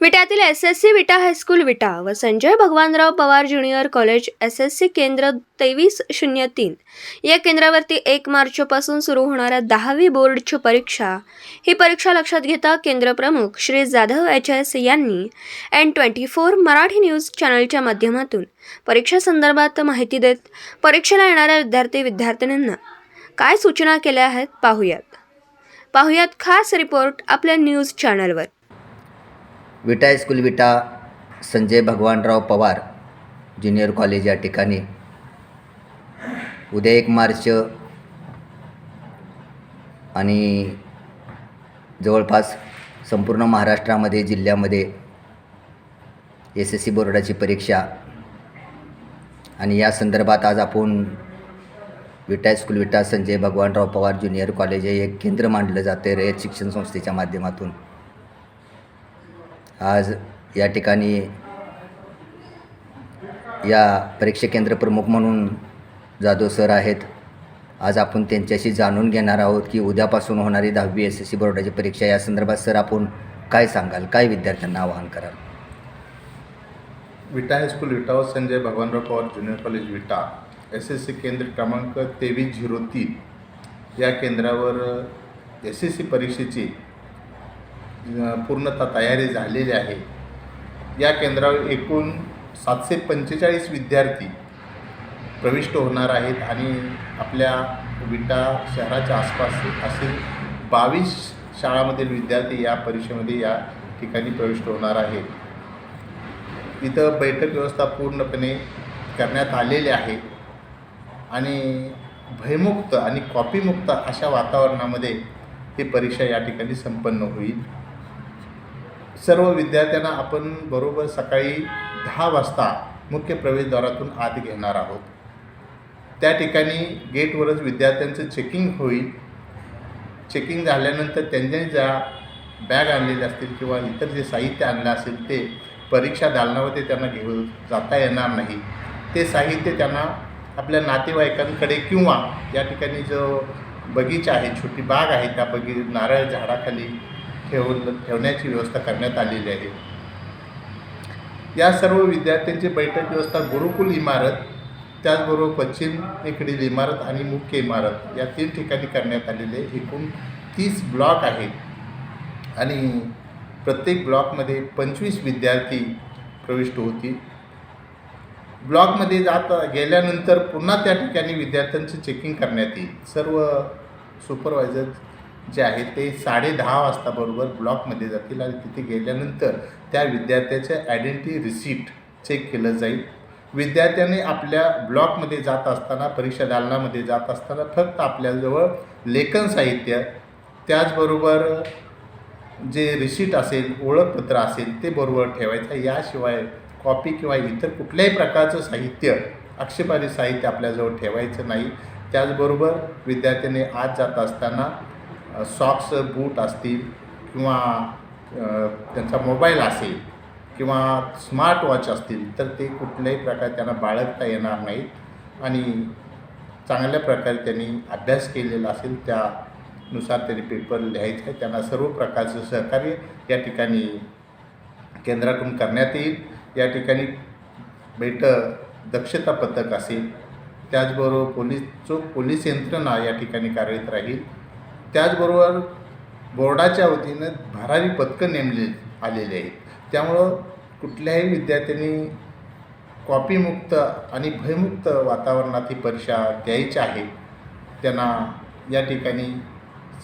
विट्यातील SSC विटा high school विटा व Sanjay Bhagwanrao Pawar junior college SSC केंद्र 2303 या केंद्रावरती 1 मार्चपासून सुरू होणाऱ्या 10वी बोर्डची परीक्षा ही परीक्षा लक्षात घेता केंद्र प्रमुख श्री जाधव HS यांनी N24 मराठी न्यूज चॅनलच्या माध्यमातून परीक्षा संदर्भात माहिती देत परीक्षेला येणाऱ्या विद्यार्थ्यांना काय सूचना केल्या आहेत पाहुयात खास रिपोर्ट आपल्या न्यूज चॅनलवर। विटा हायस्कूल विटा संजय भगवानराव पवार ज्युनियर कॉलेज या ठिकाणी उद्या 1 मार्च आणि जवळपास संपूर्ण महाराष्ट्रामध्ये जिल्ह्यामध्ये SSC बोर्डाची परीक्षा आणि या संदर्भात आज आपण विटा हायस्कूल विटा संजय भगवानराव पवार ज्युनियर कॉलेज हे एक केंद्र मांडलं जाते रयत शिक्षण संस्थेच्या माध्यमातून। आज या ठिकाणी या परीक्षा केंद्र प्रमुख म्हणून जाधव सर आहेत। आज आपण त्यांच्याशी जाणून घेणार आहोत की उद्यापासून होणारी 10वी SSC बोर्डाची परीक्षा या संदर्भात सर आपण काय सांगाल, काय विद्यार्थ्यांना आवाहन कराल? विटा हायस्कूल विटा व संजय भगवानराव पवार ज्युनियर कॉलेज विटा SSC केंद्र क्रमांक 2303 या केंद्रावर SSC परीक्षेची पूर्णतः तयारी झालेली आहे। या केंद्रावर एकूण 745 विद्यार्थी प्रविष्ट होणार आहेत आणि आपल्या विटा शहराच्या आसपास असे 22 शाळांमधील विद्यार्थी या परीक्षेमध्ये या ठिकाणी प्रविष्ट होणार आहेत। इथं बैठक व्यवस्था पूर्णपणे करण्यात आलेली आहे आणि भयमुक्त आणि कॉपीमुक्त अशा वातावरणामध्ये ही परीक्षा या ठिकाणी संपन्न होईल। सर्व विद्यार्थ्यांना आपण बरोबर सकाळी 10 वाजता मुख्य प्रवेशद्वारातून आत घेणार आहोत। त्या ठिकाणी गेटवरच विद्यार्थ्यांचं चेकिंग होईल। चेकिंग झाल्यानंतर त्यांनी ज्या बॅग आणलेले असतील किंवा इतर जे साहित्य आणलं असेल ते परीक्षा दालनामध्ये त्यांना घेऊन जाता येणार नाही। ते साहित्य त्यांना आपल्या नातेवाईकांकडे किंवा या ठिकाणी जो बगीचा आहे, छोटी बाग आहे, त्या नारळ झाडाखाली ठेवण्याची व्यवस्था करण्यात आलेली आहे। या सर्व विद्यार्थ्यांची बैठक व्यवस्था गुरुकुल इमारत, त्याचबरोबर पश्चिमेकडील इमारत आणि मुख्य इमारत या 3 ठिकाणी करण्यात आलेले आहे। एकूण 30 ब्लॉक आहेत आणि प्रत्येक ब्लॉकमध्ये 25 विद्यार्थी प्रविष्ट होतील। ब्लॉकमध्ये गेल्यानंतर पुन्हा त्या ठिकाणी विद्यार्थ्यांचं चेकिंग करण्यात येईल। सर्व सुपरवायझर जे आहेत ते 10:30 वाजता बरोबर ब्लॉकमध्ये जातील आणि तिथे गेल्यानंतर त्या विद्यार्थ्याचं आयडेंटिटी रिसीट चेक केलं जाईल। विद्यार्थ्याने आपल्या ब्लॉकमध्ये जात असताना, परीक्षा दालनामध्ये जात असताना फक्त आपल्याजवळ लेखन साहित्य, त्याचबरोबर जे रिसीट असेल, ओळखपत्र असेल ते बरोबर ठेवायचं। याशिवाय कॉपी किंवा इतर कुठल्याही प्रकारचं साहित्य, आक्षेपार्ह साहित्य आपल्याजवळ ठेवायचं नाही। त्याचबरोबर विद्यार्थ्याने आत जात असताना सॉक्स, बूट असतील किंवा त्यांचा मोबाईल असेल किंवा स्मार्ट वॉच असतील तर ते कुठल्याही प्रकारे त्यांना बाळगता येणार नाहीत आणि चांगल्या प्रकारे त्यांनी अभ्यास केलेला असेल त्यानुसार त्यांनी पेपर लिहायचं आहे। त्यांना सर्व प्रकारचं सहकार्य या ठिकाणी केंद्राकडून करण्यात येईल। या ठिकाणी दक्षता पथक असेल, त्याचबरोबर पोलीस यंत्रणा या ठिकाणी कार्यरत राहील। त्याचबरोबर बोर्डाच्या वतीनं भरारी पथकं नेमले आलेले आहेत। त्यामुळं कुठल्याही विद्यार्थ्यांनी कॉपीमुक्त आणि भयमुक्त वातावरणात ही परीक्षा द्यायची आहे। त्यांना या ठिकाणी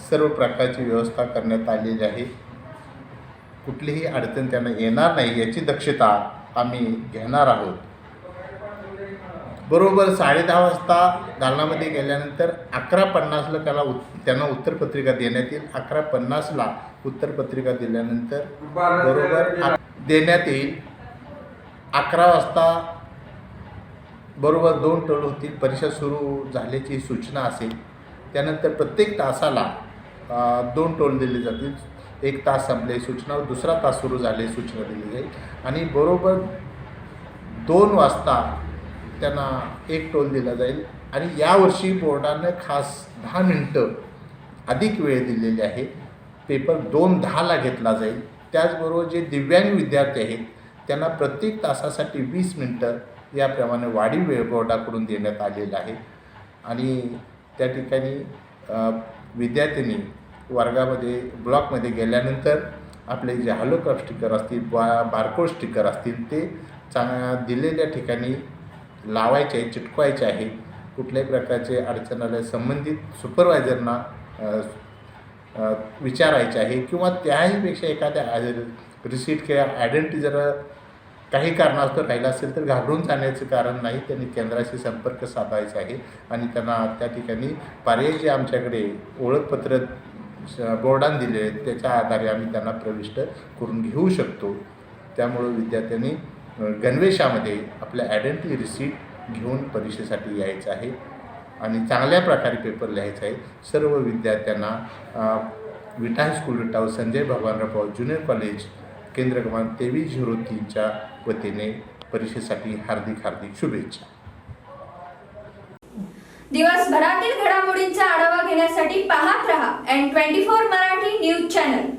सर्व प्रकारची व्यवस्था करण्यात आलेली आहे। कुठलीही अडचण त्यांना येणार नाही याची दक्षता आम्ही घेणार आहोत। बरोबर 10:30 वाजता दालनामध्ये गेल्यानंतर 11:50ला त्यांना उत्तरपत्रिका देण्यात येईल। 11:50ला उत्तरपत्रिका दिल्यानंतर बरोबर देण्यात येईल। 11 वाजता बरोबर 2 टोल होतील, परीक्षा सुरू झाल्याची सूचना असेल। त्यानंतर प्रत्येक तासाला 2 टोल दिले जातील। 1 तास संपले सूचना, दुसरा तास सुरू झाले सूचना दिली जाईल आणि बरोबर 2 वाजता त्यांना 1 टोल दिला जाईल। आणि यावर्षी बोर्डानं खास 10 मिनिटं अधिक वेळ दिलेली आहे। पेपर 2:10ला घेतला जाईल त्याचबरोबर जे दिव्यांग विद्यार्थी आहेत त्यांना प्रत्येक तासासाठी 20 मिनटं याप्रमाणे वाढीव वेळ बोर्डाकडून देण्यात आलेला आहे. आणि त्या ठिकाणी विद्यार्थ्यांनी वर्गामध्ये ब्लॉकमध्ये गेल्यानंतर आपले जे हॅलोकॅप स्टिकर असतील बारकोड स्टिकर असतील ते दिलेल्या ठिकाणी लावायचे आहे, चिटकवायचे आहे. कुठल्याही प्रकारचे अडचण आल्यास संबंधित सुपरवायझरना विचारायचे आहे किंवा त्याहीपेक्षा एखाद्या रिसीट किंवा आयडेंटिटी जर काही कारणास्तव राहिला असेल तर घाबरून जाण्याचं कारण नाही. त्यांनी केंद्राशी संपर्क साधायचा आहे आणि त्यांना त्या ठिकाणी पर्यायी जे आमच्याकडे ओळखपत्र बोर्डाने दिले आहेत त्याच्या आधारे आम्ही त्यांना प्रविष्ट करून घेऊ शकतो. त्यामुळं विद्यार्थ्यांनी गणवेशामध्ये आपल्या आयडेंटिटी रिसीट घेऊन परीक्षेसाठी यायचं आहे आणि चांगल्या प्रकारे पेपर लिहायचा आहे. सर्व विद्यार्थ्यांना विटा हायस्कूल विटा व संजय भगवानराव पवार ज्युनियर कॉलेज केंद्र क्रमांक 2303च्या वतीने परीक्षेसाठी हार्दिक शुभेच्छा. दिवसभरातील घडामोडींचा आढावा घेण्यासाठी पाहत रहा N24 मराठी न्यूज चॅनल.